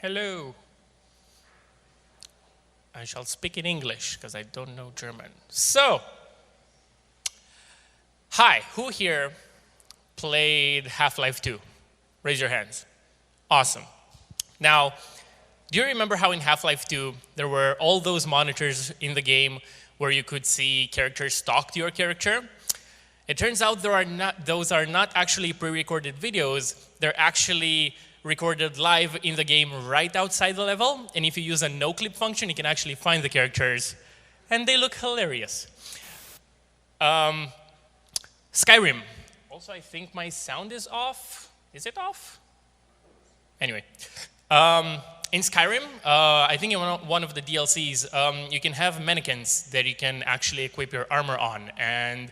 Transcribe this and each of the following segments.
Hello. I shall speak in English because I don't know German. So, hi, who here played Half-Life 2? Raise your hands. Awesome. Now, do you remember how in Half-Life 2 there were all those monitors in the game where you could see characters talk to your character? It turns out those are not actually pre-recorded videos. They're actually recorded live in the game right outside the level. And if you use a no-clip function, you can actually find the characters. And they look hilarious. Skyrim. Also, I think my sound is off. Is it off? Anyway. In Skyrim, I think in one of the DLCs, you can have mannequins that you can actually equip your armor on and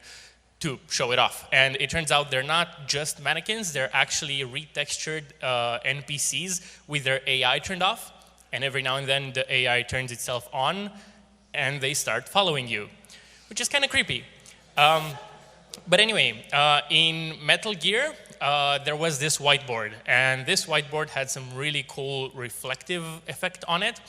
to show it off. And it turns out they're not just mannequins, they're actually retextured NPCs with their AI turned off. And every now and then the AI turns itself on and they start following you, which is kind of creepy. But anyway, in Metal Gear, there was this whiteboard, and this whiteboard had some really cool reflective effect on it.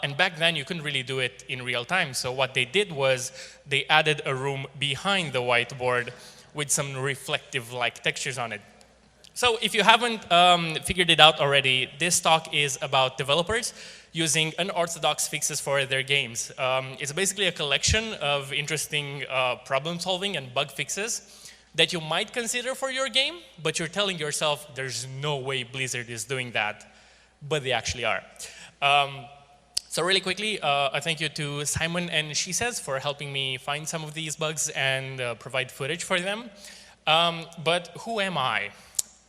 And back then, you couldn't really do it in real time. So what they did was they added a room behind the whiteboard with some reflective-like textures on it. So if you haven't figured it out already, this talk is about developers using unorthodox fixes for their games. It's basically a collection of interesting problem-solving and bug fixes that you might consider for your game, but you're telling yourself there's no way Blizzard is doing that, but they actually are. So really quickly, a thank you to Simon and She Says for helping me find some of these bugs and provide footage for them. But who am I?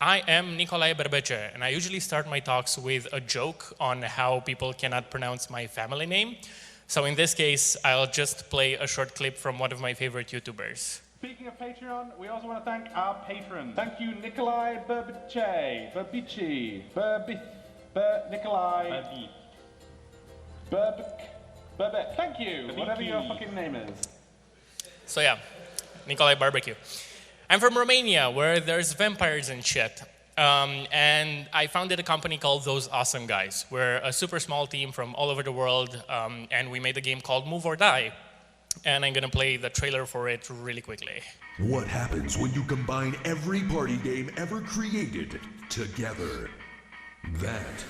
I am Nicolae Berbece, and I usually start my talks with a joke on how people cannot pronounce my family name. So in this case, I'll just play a short clip from one of my favorite YouTubers. Speaking of Patreon, we also want to thank our patron. Thank you, Nicolae Berbece, Nicolae Berbece. Thank you, whatever your fucking name is. So yeah, Nicolae Barbecue. I'm from Romania, where there's vampires and shit. And I founded a company called Those Awesome Guys. We're a super small team from all over the world, and we made a game called Move or Die. And I'm gonna play the trailer for it really quickly. What happens when you combine every party game ever created together? That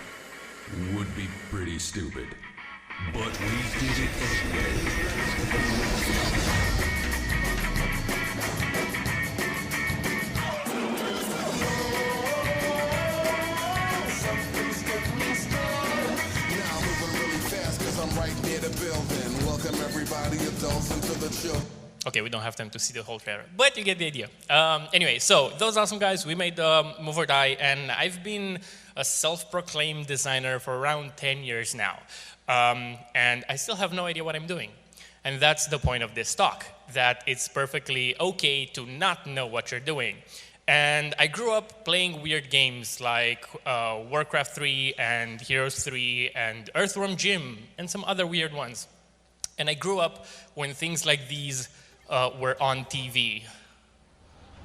would be pretty stupid. But we did it anyway. Okay, we don't have time to see the whole trailer, but you get the idea. Anyway, so Those Awesome Guys, we made Move or Die, and I've been a self-proclaimed designer for around 10 years now. And I still have no idea what I'm doing. And that's the point of this talk, that it's perfectly okay to not know what you're doing. And I grew up playing weird games like Warcraft 3 and Heroes 3 and Earthworm Jim and some other weird ones. And I grew up when things like these were on TV.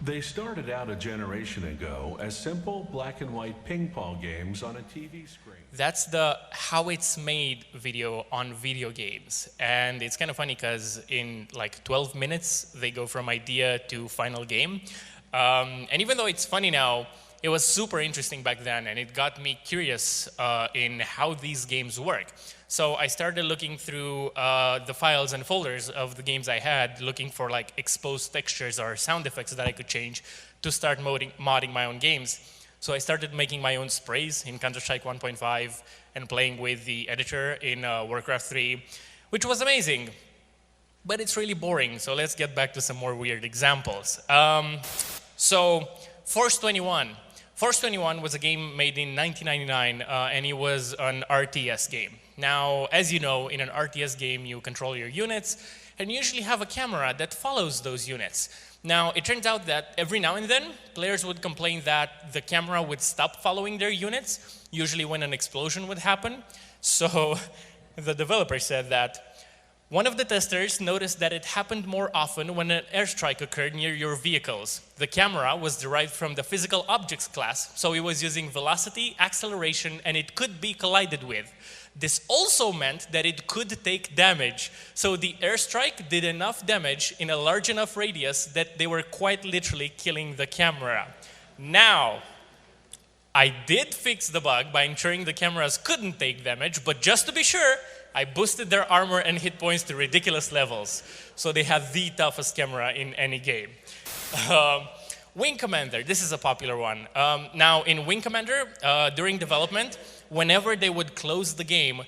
They started out a generation ago as simple black and white ping pong games on a TV screen. That's the how it's made video on video games. And it's kind of funny because in like 12 minutes, they go from idea to final game. And even though it's funny now, it was super interesting back then, and it got me curious in how these games work. So I started looking through the files and folders of the games I had, looking for like exposed textures or sound effects that I could change to start modding my own games. So I started making my own sprays in Counter-Strike 1.5 and playing with the editor in Warcraft 3, which was amazing. But it's really boring, so let's get back to some more weird examples. So Force 21. Force 21 was a game made in 1999, and it was an RTS game. Now, as you know, in an RTS game, you control your units, and you usually have a camera that follows those units. Now, it turns out that every now and then, players would complain that the camera would stop following their units, usually when an explosion would happen. So the developer said that, One of the testers noticed that it happened more often when an airstrike occurred near your vehicles. The camera was derived from the physical objects class, so it was using velocity, acceleration, and it could be collided with. This also meant that it could take damage. So the airstrike did enough damage in a large enough radius that they were quite literally killing the camera. Now, I did fix the bug by ensuring the cameras couldn't take damage, but just to be sure, I boosted their armor and hit points to ridiculous levels. So they have the toughest camera in any game. Wing Commander, this is a popular one. Now in Wing Commander, during development, whenever they would close the game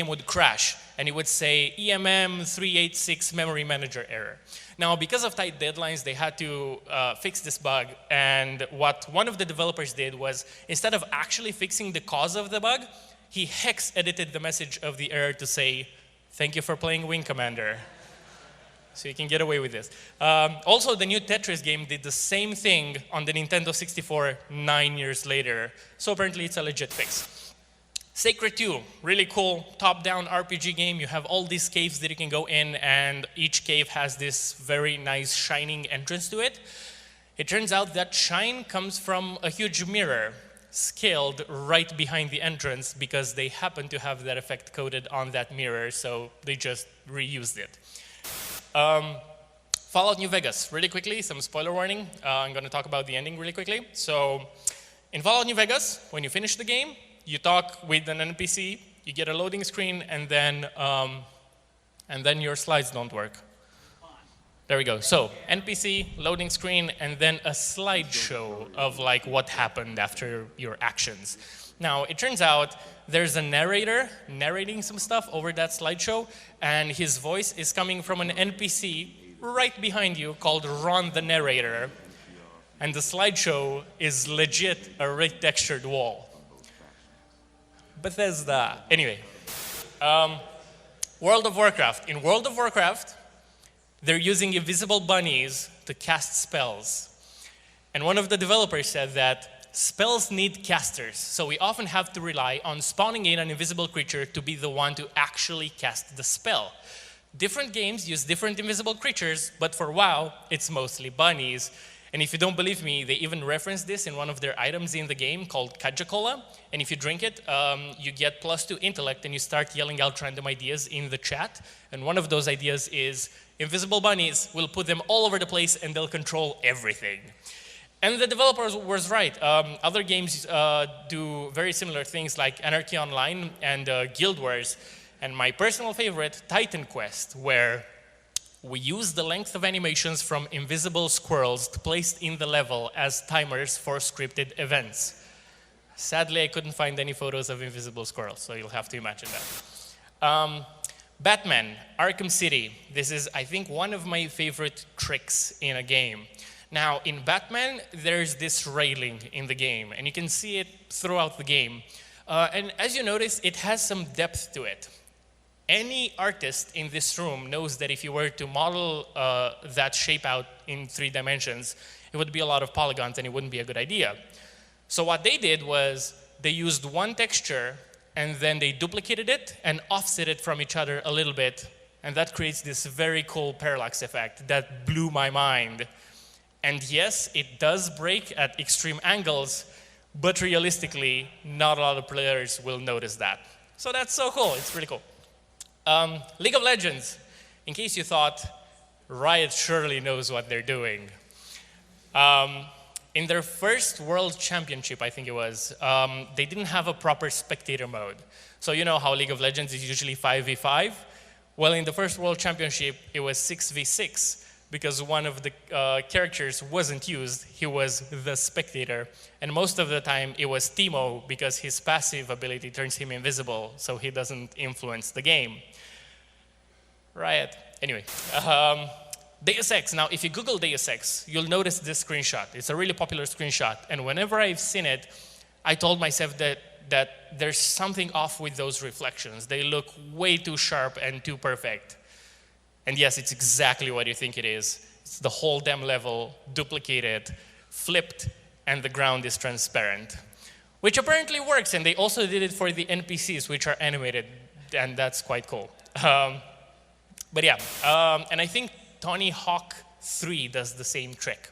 would crash. And it would say EMM 386 memory manager error. Now, because of tight deadlines, they had to fix this bug. And what one of the developers did was, instead of actually fixing the cause of the bug, he hex edited the message of the error to say, "Thank you for playing Wing Commander." So you can get away with this. Also, the new Tetris game did the same thing on the Nintendo 64 9 years later. So apparently it's a legit fix. Sacred 2, really cool top-down RPG game. You have all these caves that you can go in, and each cave has this very nice shining entrance to it. It turns out that shine comes from a huge mirror scaled right behind the entrance because they happen to have that effect coded on that mirror, so they just reused it. Fallout New Vegas, really quickly, some spoiler warning. I'm going to talk about the ending really quickly. So in Fallout New Vegas, when you finish the game, you talk with an NPC, you get a loading screen, and then your slides don't work. There we go. So NPC, loading screen, and then a slideshow of like what happened after your actions. Now, it turns out there's a narrator narrating some stuff over that slideshow, and his voice is coming from an NPC right behind you called Ron the Narrator. And the slideshow is legit a retextured wall. Bethesda. Anyway, World of Warcraft. In World of Warcraft, they're using invisible bunnies to cast spells. And one of the developers said that spells need casters, so we often have to rely on spawning in an invisible creature to be the one to actually cast the spell. Different games use different invisible creatures, but for WoW, it's mostly bunnies. And if you don't believe me, they even reference this in one of their items in the game called Kaja-Cola. And if you drink it, you get +2 intellect, and you start yelling out random ideas in the chat. And one of those ideas is, invisible bunnies, will put them all over the place and they'll control everything. And the developer was right. Other games do very similar things like Anarchy Online and Guild Wars. And my personal favorite, Titan Quest, where we use the length of animations from invisible squirrels placed in the level as timers for scripted events. Sadly, I couldn't find any photos of invisible squirrels, so you'll have to imagine that. Batman, Arkham City. This is, I think, one of my favorite tricks in a game. Now, in Batman, there's this railing in the game, and you can see it throughout the game. And as you notice, it has some depth to it. Any artist in this room knows that if you were to model that shape out in 3 dimensions, it would be a lot of polygons and it wouldn't be a good idea. So what they did was they used one texture and then they duplicated it and offset it from each other a little bit, and that creates this very cool parallax effect that blew my mind. And yes, it does break at extreme angles, but realistically, not a lot of players will notice that. So that's so cool, it's really cool. League of Legends, in case you thought, Riot surely knows what they're doing. In their first World Championship, I think it was, they didn't have a proper spectator mode. So you know how League of Legends is usually 5v5? Well, in the first World Championship, it was 6v6, because one of the characters wasn't used. He was the spectator. And most of the time, it was Teemo, because his passive ability turns him invisible, so he doesn't influence the game. Riot. Anyway. Deus Ex. Now, if you Google Deus Ex, you'll notice this screenshot. It's a really popular screenshot. And whenever I've seen it, I told myself that there's something off with those reflections. They look way too sharp and too perfect. And yes, it's exactly what you think it is. It's the whole damn level, duplicated, flipped, and the ground is transparent. Which apparently works, and they also did it for the NPCs, which are animated, and that's quite cool. But yeah, and I think Tony Hawk 3 does the same trick.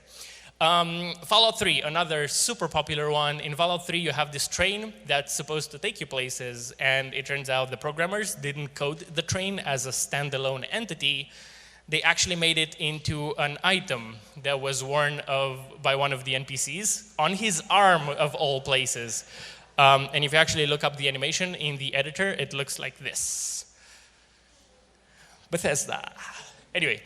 Fallout 3, another super popular one. In Fallout 3, you have this train that's supposed to take you places, and it turns out the programmers didn't code the train as a standalone entity. They actually made it into an item that was worn by one of the NPCs on his arm, of all places. And if you actually look up the animation in the editor, it looks like this. Bethesda. Anyway,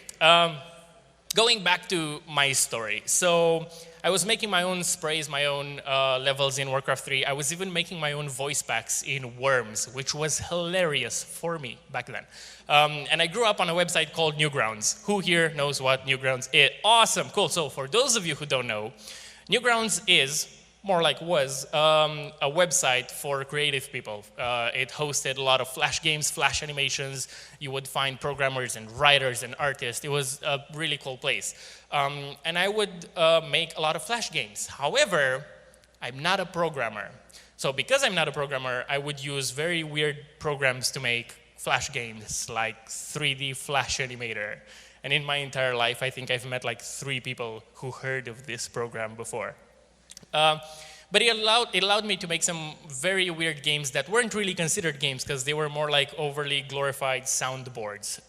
going back to my story. So I was making my own sprays, my own levels in Warcraft 3. I was even making my own voice packs in Worms, which was hilarious for me back then. And I grew up on a website called Newgrounds. Who here knows what Newgrounds is? Awesome, cool. So for those of you who don't know, Newgrounds is, more like was, a website for creative people. It hosted a lot of Flash games, Flash animations. You would find programmers and writers and artists. It was a really cool place. And I would make a lot of Flash games. However, I'm not a programmer. So because I'm not a programmer, I would use very weird programs to make Flash games, like 3D Flash Animator. And in my entire life, I think I've met like 3 people who heard of this program before. But it allowed me to make some very weird games that weren't really considered games because they were more like overly glorified soundboards.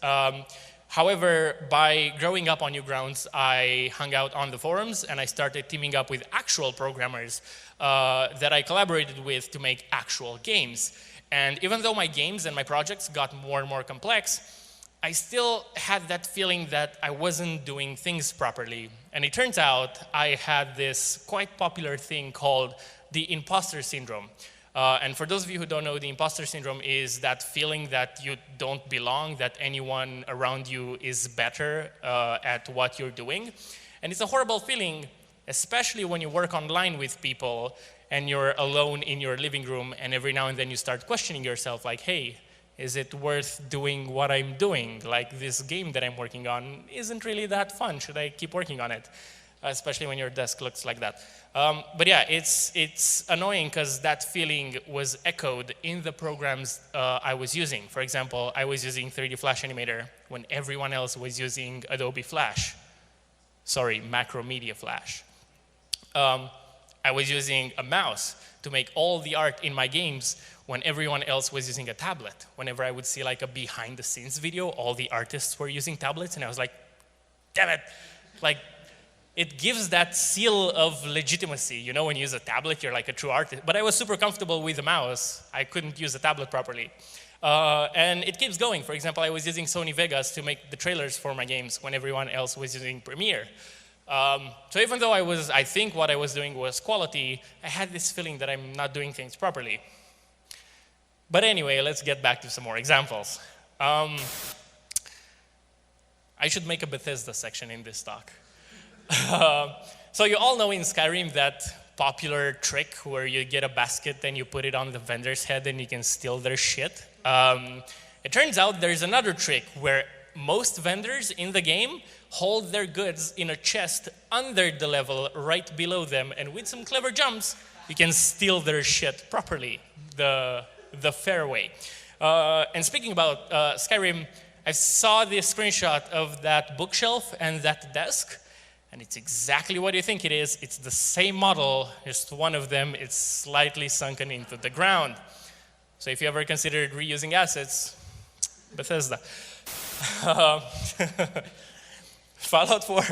However, by growing up on Newgrounds, I hung out on the forums and I started teaming up with actual programmers that I collaborated with to make actual games. And even though my games and my projects got more and more complex, I still had that feeling that I wasn't doing things properly. And it turns out I had this quite popular thing called the Imposter Syndrome. And for those of you who don't know, the Imposter Syndrome is that feeling that you don't belong, that anyone around you is better at what you're doing. And it's a horrible feeling, especially when you work online with people and you're alone in your living room, and every now and then you start questioning yourself, like, hey, is it worth doing what I'm doing? Like, this game that I'm working on isn't really that fun. Should I keep working on it? Especially when your desk looks like that. But yeah, it's annoying because that feeling was echoed in the programs I was using. For example, I was using 3D Flash Animator when everyone else was using Adobe Flash. Sorry, Macromedia Flash. I was using a mouse to make all the art in my games when everyone else was using a tablet. Whenever I would see like a behind-the-scenes video, all the artists were using tablets, and I was like, damn it. Like, it gives that seal of legitimacy. You know, when you use a tablet, you're like a true artist. But I was super comfortable with the mouse. I couldn't use a tablet properly. And it keeps going. For example, I was using Sony Vegas to make the trailers for my games when everyone else was using Premiere. So even though I think what I was doing was quality, I had this feeling that I'm not doing things properly. But anyway, let's get back to some more examples. I should make a Bethesda section in this talk. So you all know in Skyrim that popular trick where you get a basket and you put it on the vendor's head and you can steal their shit. It turns out there's another trick where most vendors in the game hold their goods in a chest under the level right below them, and with some clever jumps, you can steal their shit properly, the fair way. And speaking about Skyrim, I saw this screenshot of that bookshelf and that desk, and it's exactly what you think it is. It's the same model, just one of them is slightly sunken into the ground. So if you ever considered reusing assets, Bethesda. Fallout 4.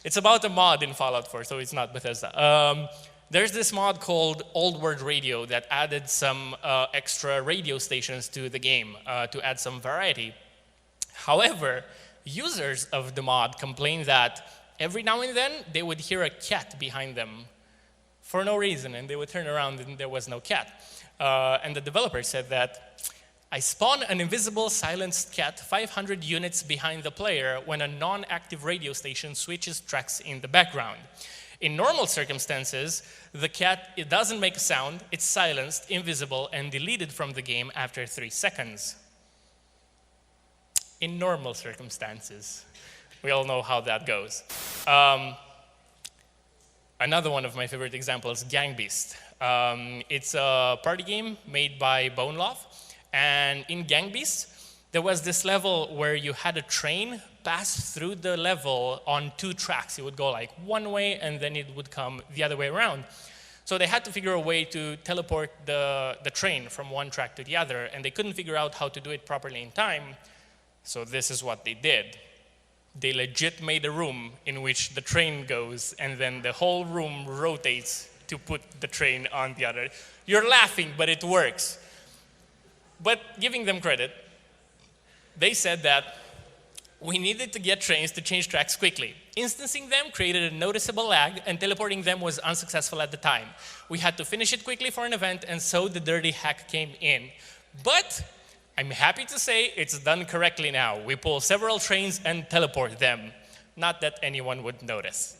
It's about a mod in Fallout 4, so it's not Bethesda. There's this mod called Old World Radio that added some extra radio stations to the game to add some variety. However, users of the mod complained that every now and then they would hear a cat behind them for no reason, and they would turn around and there was no cat. And the developer said that, I spawn an invisible silenced cat 500 units behind the player when a non-active radio station switches tracks in the background. In normal circumstances, the cat, it doesn't make a sound, it's silenced, invisible, and deleted from the game after 3 seconds. In normal circumstances. We all know how that goes. Another one of my favorite examples, Gang Beast. It's a party game made by Bone Love. And in Gang Beast, there was this level where you had a train pass through the level on 2 tracks. It would go like one way, and then it would come the other way around. So they had to figure a way to teleport the train from one track to the other, and they couldn't figure out how to do it properly in time. So this is what they did. They legit made a room in which the train goes, and then the whole room rotates to put the train on the other. You're laughing, but it works. But giving them credit, they said that we needed to get trains to change tracks quickly. Instancing them created a noticeable lag, and teleporting them was unsuccessful at the time. We had to finish it quickly for an event, and so the dirty hack came in. But I'm happy to say it's done correctly now. We pull several trains and teleport them. Not that anyone would notice.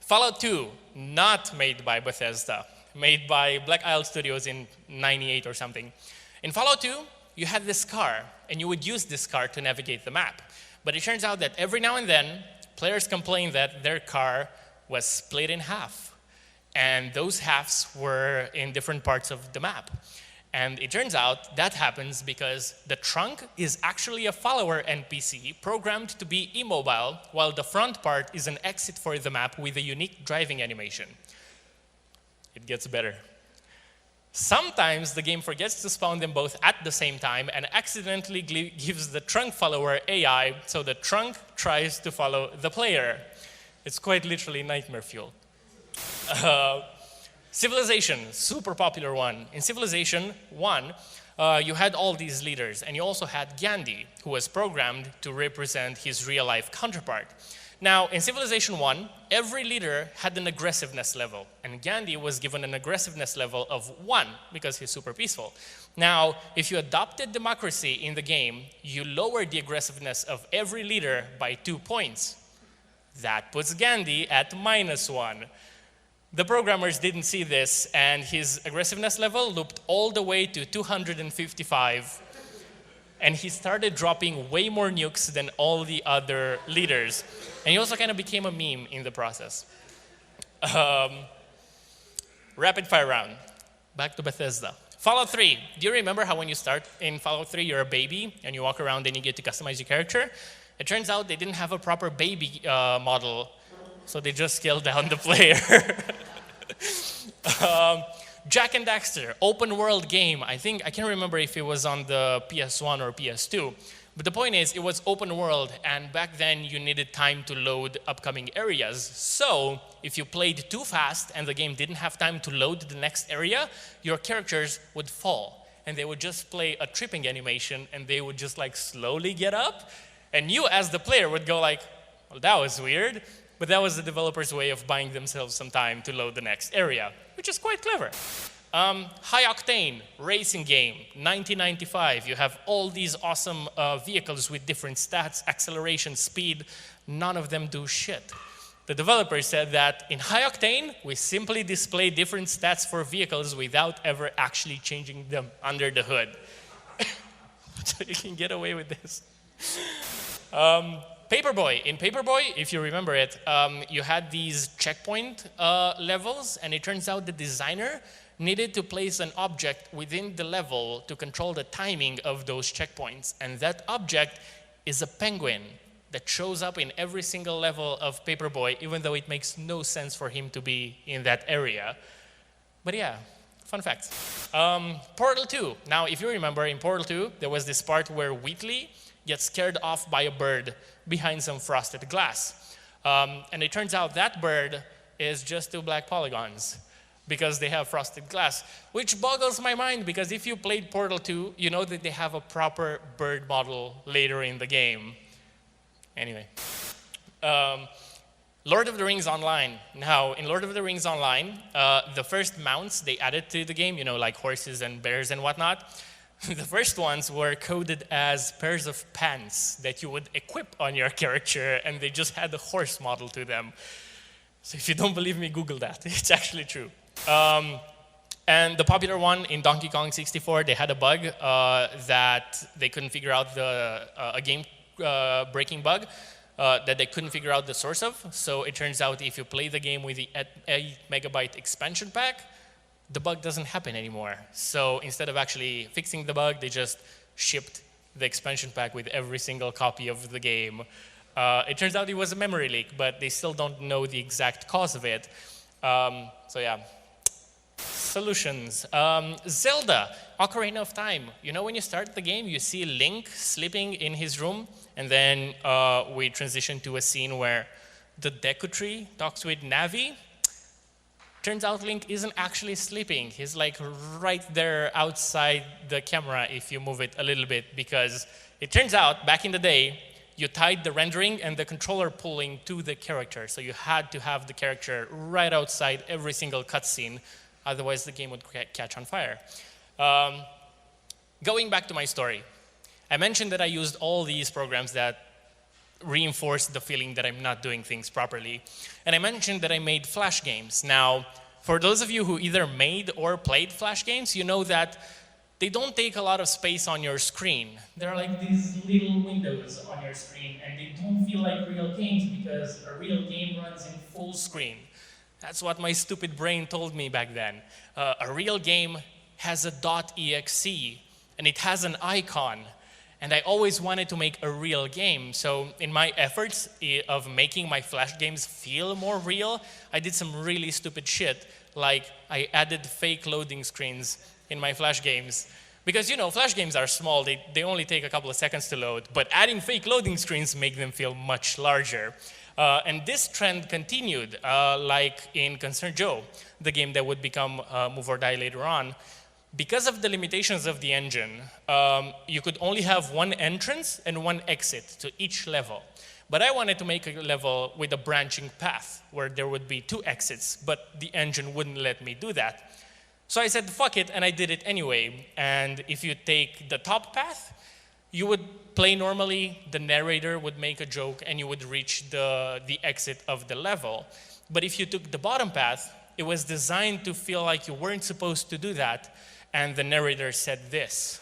Fallout 2, not made by Bethesda, made by Black Isle Studios in '98 or something. In Fallout 2, you had this car, and you would use this car to navigate the map. But it turns out that every now and then, players complained that their car was split in half. And those halves were in different parts of the map. And it turns out that happens because the trunk is actually a follower NPC programmed to be immobile, while the front part is an exit for the map with a unique driving animation. It gets better. Sometimes the game forgets to spawn them both at the same time and accidentally gives the trunk follower AI, so the trunk tries to follow the player. It's quite literally nightmare fuel. Civilization, super popular one. In Civilization 1, you had all these leaders, and you also had Gandhi, who was programmed to represent his real-life counterpart. Now, in Civilization 1, every leader had an aggressiveness level, and Gandhi was given an aggressiveness level of 1 because he's super peaceful. Now, if you adopted democracy in the game, you lowered the aggressiveness of every leader by 2 points. That puts Gandhi at -1. The programmers didn't see this, and his aggressiveness level looped all the way to 255, and he started dropping way more nukes than all the other leaders. And he also kind of became a meme in the process. Rapid fire round. Back to Bethesda. Fallout 3. Do you remember how when you start in Fallout 3, you're a baby, and you walk around and you get to customize your character? It turns out they didn't have a proper baby model, so they just scaled down the player. Jack and Daxter, open world game. I can't remember if it was on the PS1 or PS2, but the point is it was open world, and back then you needed time to load upcoming areas. So if you played too fast and the game didn't have time to load the next area, your characters would fall, and they would just play a tripping animation, and they would just like slowly get up, and you as the player would go like, well, that was weird. But that was the developer's way of buying themselves some time to load the next area, which is quite clever. High Octane, racing game, 1995. You have all these awesome vehicles with different stats, acceleration, speed. None of them do shit. The developer said that in High Octane, we simply display different stats for vehicles without ever actually changing them under the hood. So you can get away with this. Paperboy. In Paperboy, if you remember it, you had these checkpoint levels, and it turns out the designer needed to place an object within the level to control the timing of those checkpoints. And that object is a penguin that shows up in every single level of Paperboy, even though it makes no sense for him to be in that area. But yeah, fun fact. Portal 2. Now, if you remember, in Portal 2, there was this part where Wheatley gets scared off by a bird behind some frosted glass. And it turns out that bird is just 2 black polygons because they have frosted glass, which boggles my mind because if you played Portal 2, you know that they have a proper bird model later in the game. Anyway. Lord of the Rings Online. Now, in Lord of the Rings Online, the first mounts they added to the game, you know, like horses and bears and whatnot, the first ones were coded as pairs of pants that you would equip on your character, and they just had a horse model to them. So if you don't believe me, Google that. It's actually true. And the popular one in Donkey Kong 64, they had a bug that they couldn't figure out a game-breaking bug that they couldn't figure out the source of. So it turns out if you play the game with the 8 megabyte expansion pack, the bug doesn't happen anymore. So instead of actually fixing the bug, they just shipped the expansion pack with every single copy of the game. It turns out it was a memory leak, but they still don't know the exact cause of it. So yeah. Solutions. Zelda, Ocarina of Time. You know when you start the game, you see Link sleeping in his room, and then we transition to a scene where the Deku Tree talks with Navi. Turns out Link isn't actually sleeping. He's like right there outside the camera if you move it a little bit, because it turns out back in the day, you tied the rendering and the controller pulling to the character. So you had to have the character right outside every single cutscene. Otherwise, the game would catch on fire. Going back to my story, I mentioned that I used all these programs that reinforce the feeling that I'm not doing things properly. And I mentioned that I made Flash games. Now, for those of you who either made or played Flash games, you know that they don't take a lot of space on your screen. They're like these little windows on your screen, and they don't feel like real games because a real game runs in full screen. That's what my stupid brain told me back then. A real game has a .exe, and it has an icon. And I always wanted to make a real game. So in my efforts of making my Flash games feel more real, I did some really stupid shit. Like I added fake loading screens in my Flash games. Because, you know, Flash games are small. They only take a couple of seconds to load. But adding fake loading screens make them feel much larger. And this trend continued, like in Concerned Joe, the game that would become Move or Die later on. Because of the limitations of the engine, you could only have one entrance and one exit to each level. But I wanted to make a level with a branching path where there would be 2 exits, but the engine wouldn't let me do that. So I said, fuck it, and I did it anyway. And if you take the top path, you would play normally, the narrator would make a joke, and you would reach the exit of the level. But if you took the bottom path, it was designed to feel like you weren't supposed to do that. And the narrator said this.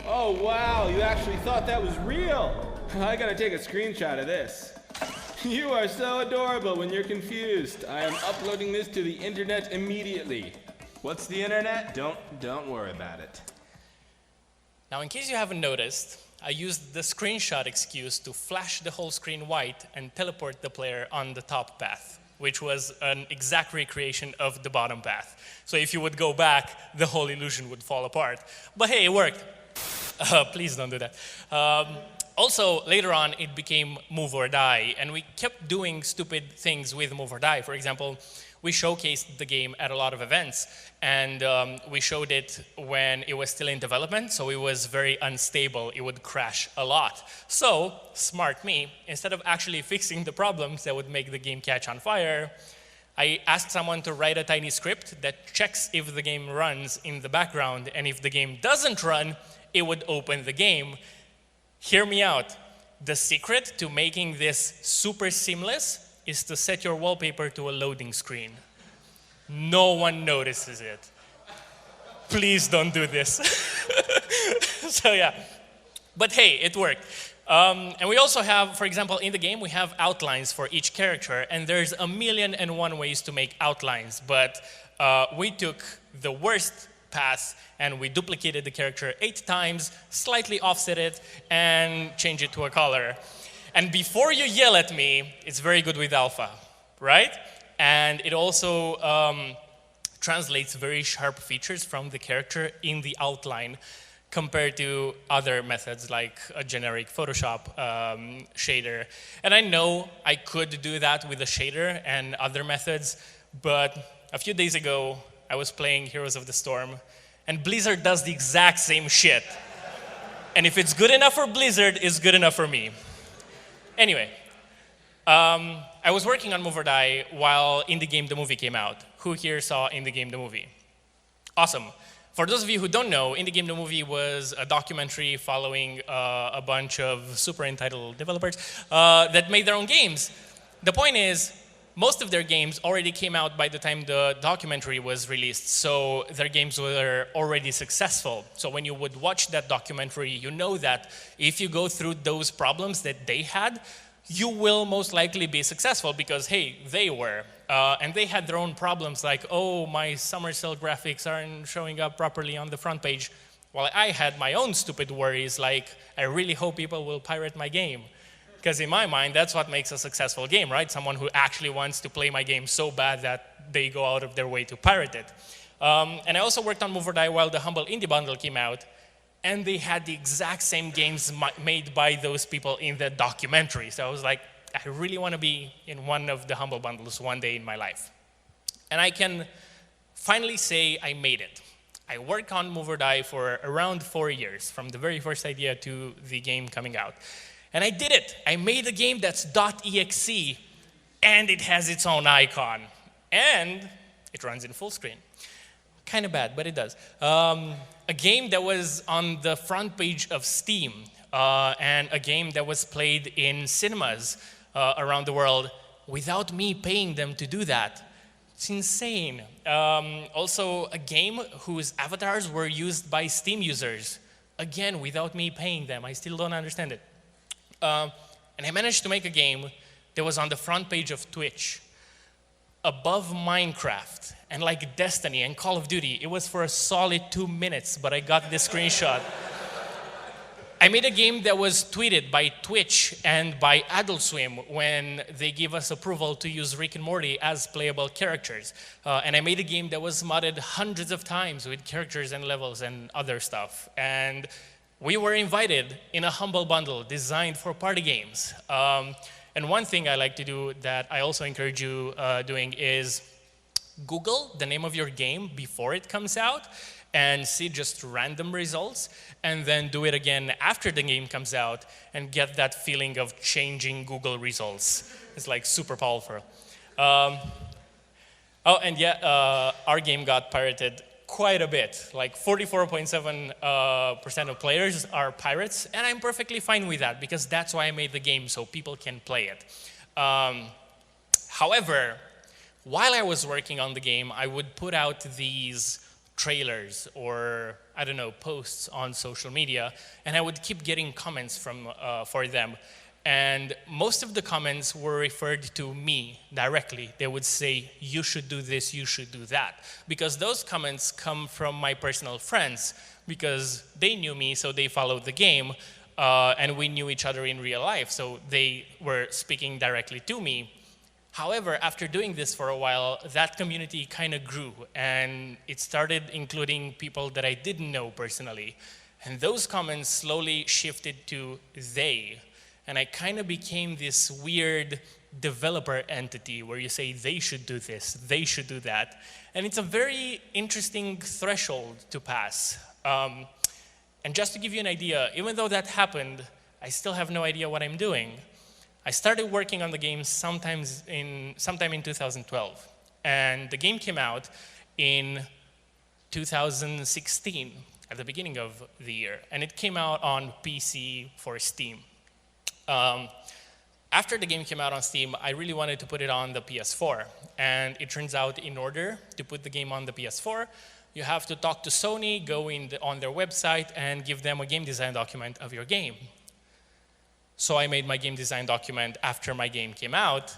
Oh, wow, you actually thought that was real. I gotta take a screenshot of this. You are so adorable when you're confused. I am uploading this to the internet immediately. What's the internet? Don't worry about it. Now, in case you haven't noticed, I used the screenshot excuse to flash the whole screen white and teleport the player on the top path, which was an exact recreation of the bottom path. So if you would go back, the whole illusion would fall apart. But hey, it worked. Please don't do that. Also, later on, it became Move or Die, and we kept doing stupid things with Move or Die. For example, we showcased the game at a lot of events, and we showed it when it was still in development, so it was very unstable. It would crash a lot. So, smart me, instead of actually fixing the problems that would make the game catch on fire, I asked someone to write a tiny script that checks if the game runs in the background, and if the game doesn't run, it would open the game. Hear me out. The secret to making this super seamless is to set your wallpaper to a loading screen. No one notices it. Please don't do this. So yeah, but hey, it worked. And we also have, for example, in the game, we have outlines for each character, and there's 1,000,001 ways to make outlines, but we took the worst path and we duplicated the character 8 times, slightly offset it, and changed it to a color. And before you yell at me, it's very good with alpha, right? And it also translates very sharp features from the character in the outline compared to other methods like a generic Photoshop shader. And I know I could do that with a shader and other methods, but a few days ago, I was playing Heroes of the Storm, and Blizzard does the exact same shit. And if it's good enough for Blizzard, it's good enough for me. Anyway, I was working on Move or Die while In the Game the movie came out. Who here saw In the Game the movie? Awesome. For those of you who don't know, In the Game the movie was a documentary following a bunch of super entitled developers that made their own games. The point is, most of their games already came out by the time the documentary was released, so their games were already successful. So when you would watch that documentary, you know that if you go through those problems that they had, you will most likely be successful because, hey, they were. And they had their own problems like, oh, my summer sale graphics aren't showing up properly on the front page. While I had my own stupid worries, like, I really hope people will pirate my game. Because in my mind, that's what makes a successful game, right? Someone who actually wants to play my game so bad that they go out of their way to pirate it. And I also worked on Move or Die while the Humble Indie Bundle came out, and they had the exact same games made by those people in the documentary. So I was like, I really want to be in one of the Humble Bundles one day in my life. And I can finally say I made it. I worked on Move or Die for around 4 years, from the very first idea to the game coming out. And I did it. I made a game that's .exe, and it has its own icon. And it runs in full screen. Kind of bad, but it does. A game that was on the front page of Steam, and a game that was played in cinemas around the world without me paying them to do that. It's insane. Also, a game whose avatars were used by Steam users. Again, without me paying them. I still don't understand it. And I managed to make a game that was on the front page of Twitch, above Minecraft, and like Destiny and Call of Duty. It was for a solid 2 minutes, but I got this screenshot. I made a game that was tweeted by Twitch and by Adult Swim when they gave us approval to use Rick and Morty as playable characters. And I made a game that was modded hundreds of times with characters and levels and other stuff. And we were invited in a Humble Bundle designed for party games. And one thing I like to do that I also encourage you doing is Google the name of your game before it comes out and see just random results, and then do it again after the game comes out and get that feeling of changing Google results. It's like super powerful. Oh, and yeah, our game got pirated quite a bit. Like 44.7% of players are pirates, and I'm perfectly fine with that because that's why I made the game, so people can play it. However, while I was working on the game, I would put out these trailers or, I don't know, posts on social media, and I would keep getting comments for them. And most of the comments were referred to me directly. They would say, you should do this, you should do that. Because those comments come from my personal friends, because they knew me, so they followed the game, and we knew each other in real life, so they were speaking directly to me. However, after doing this for a while, that community kind of grew, and it started including people that I didn't know personally. And those comments slowly shifted to they. And I kind of became this weird developer entity where you say they should do this, they should do that. And it's a very interesting threshold to pass. And just to give you an idea, even though that happened, I still have no idea what I'm doing. I started working on the game sometime in 2012. And the game came out in 2016, at the beginning of the year. And it came out on PC for Steam. After the game came out on Steam, I really wanted to put it on the PS4. And it turns out in order to put the game on the PS4, you have to talk to Sony, go on their website, and give them a game design document of your game. So I made my game design document after my game came out.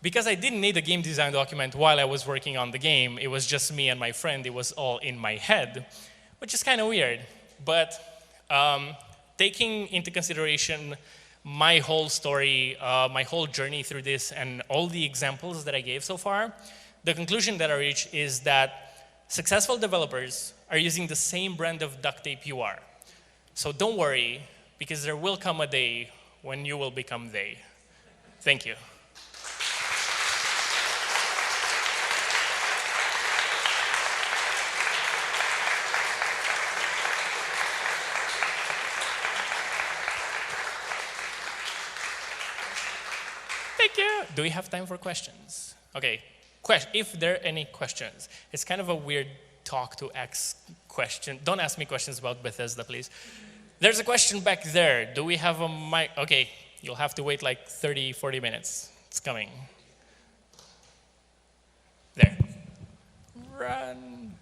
Because I didn't need a game design document while I was working on the game, it was just me and my friend, it was all in my head, which is kind of weird. But taking into consideration my whole story, my whole journey through this, and all the examples that I gave so far, the conclusion that I reached is that successful developers are using the same brand of duct tape you are. So don't worry, because there will come a day when you will become they. Thank you. Thank you. Do we have time for questions? Okay. If there are any questions. It's kind of a weird talk to X question. Don't ask me questions about Bethesda, please. There's a question back there. Do we have a mic? Okay, you'll have to wait like 30, 40 minutes. It's coming. There. Run.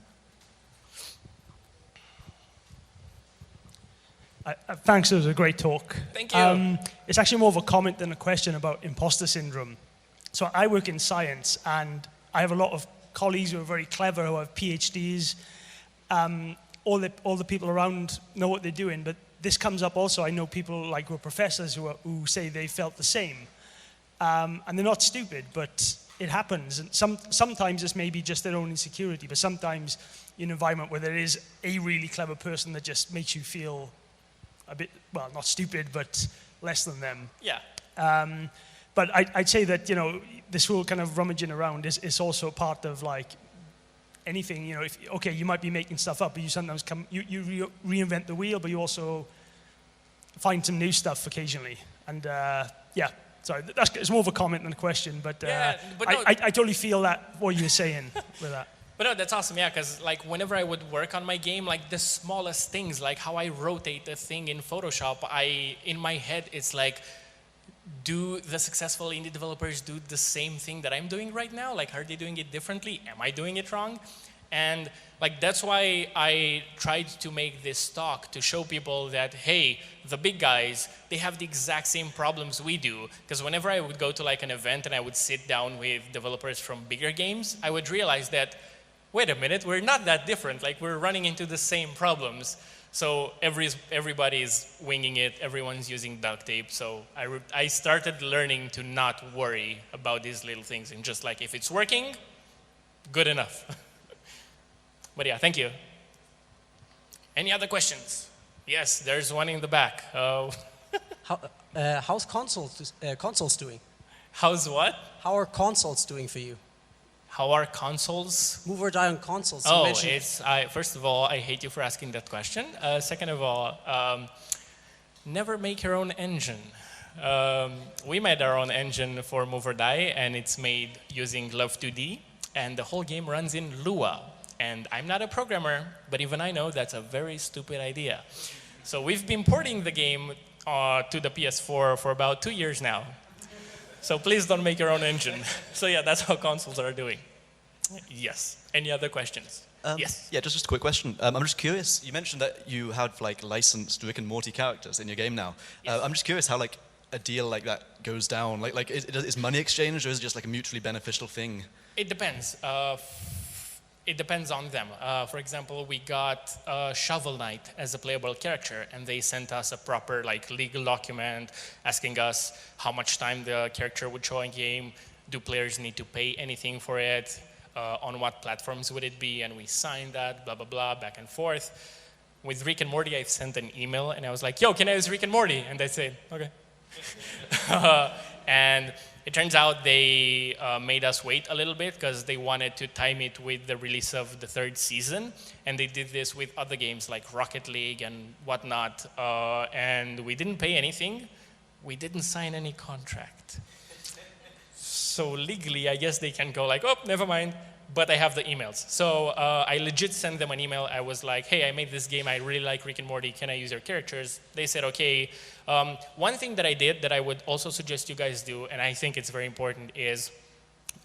Thanks, it was a great talk. Thank you. It's actually more of a comment than a question about imposter syndrome. So I work in science, and I have a lot of colleagues who are very clever, who have PhDs. all the people around know what they're doing, but this comes up also. I know people like who are professors who say they felt the same. And they're not stupid, but it happens. And sometimes it's maybe just their own insecurity, but sometimes in an environment where there is a really clever person that just makes you feel a bit, well, not stupid, but less than them. Yeah. But I'd say that, you know, this whole kind of rummaging around is also part of like anything, you know, okay, you might be making stuff up, but you sometimes you reinvent the wheel, but you also find some new stuff occasionally. And yeah, sorry, it's more of a comment than a question, but, Yeah, but no, I totally feel that, what you were saying with that. But no, that's awesome, yeah, because like whenever I would work on my game, like the smallest things, like how I rotate a thing in Photoshop, in my head, it's like, do the successful indie developers do the same thing that I'm doing right now? Like, are they doing it differently? Am I doing it wrong? And like, that's why I tried to make this talk to show people that, hey, the big guys, they have the exact same problems we do. Because whenever I would go to like an event and I would sit down with developers from bigger games, I would realize that, wait a minute, we're not that different. Like, we're running into the same problems. So everybody's winging it, everyone's using duct tape. So I started learning to not worry about these little things and just like, if it's working, good enough. But yeah, thank you. Any other questions? Yes, there's one in the back. How's consoles doing? How's what? How are consoles doing for you? How are consoles? Move or die on consoles. Oh, first of all, I hate you for asking that question. Second of all, never make your own engine. We made our own engine for Move or Die, and it's made using Love 2D, and the whole game runs in Lua. And I'm not a programmer, but even I know that's a very stupid idea. So we've been porting the game to the PS4 for about 2 years now. So please don't make your own engine. So yeah, that's how consoles are doing. Yes. Any other questions? Yes. Yeah, just a quick question. I'm just curious. You mentioned that you have like licensed Rick and Morty characters in your game now. Yes. I'm just curious how like a deal like that goes down. Like is money exchanged, or is it just like a mutually beneficial thing? It depends. It depends on them. For example, we got Shovel Knight as a playable character, and they sent us a proper like legal document asking us how much time the character would show in game, do players need to pay anything for it, on what platforms would it be, and we signed that, blah, blah, blah, back and forth. With Rick and Morty, I sent an email, and I was like, yo, can I use Rick and Morty? And they said, okay. And it turns out they made us wait a little bit because they wanted to time it with the release of the 3rd season. And they did this with other games like Rocket League and whatnot. And we didn't pay anything. We didn't sign any contract. So legally, I guess they can go like, oh, never mind. But I have the emails. So I legit sent them an email. I was like, hey, I made this game. I really like Rick and Morty. Can I use your characters? They said, okay. One thing that I did that I would also suggest you guys do, and I think it's very important, is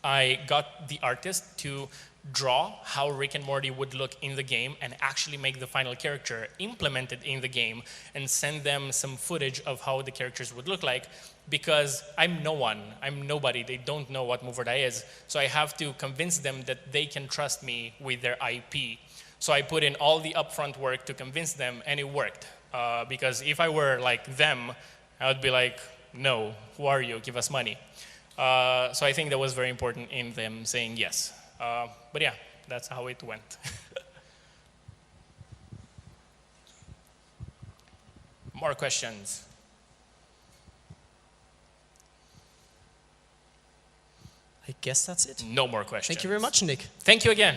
I got the artist to draw how Rick and Morty would look in the game and actually make the final character implemented in the game and send them some footage of how the characters would look like, because I'm no one, I'm nobody, they don't know what Move or Die is, so I have to convince them that they can trust me with their IP. So I put in all the upfront work to convince them, and it worked. Because if I were like them, I would be like, no, who are you, give us money. So I think that was very important in them saying yes. But yeah, that's how it went. More questions? I guess that's it. No more questions. Thank you very much, Nick. Thank you again.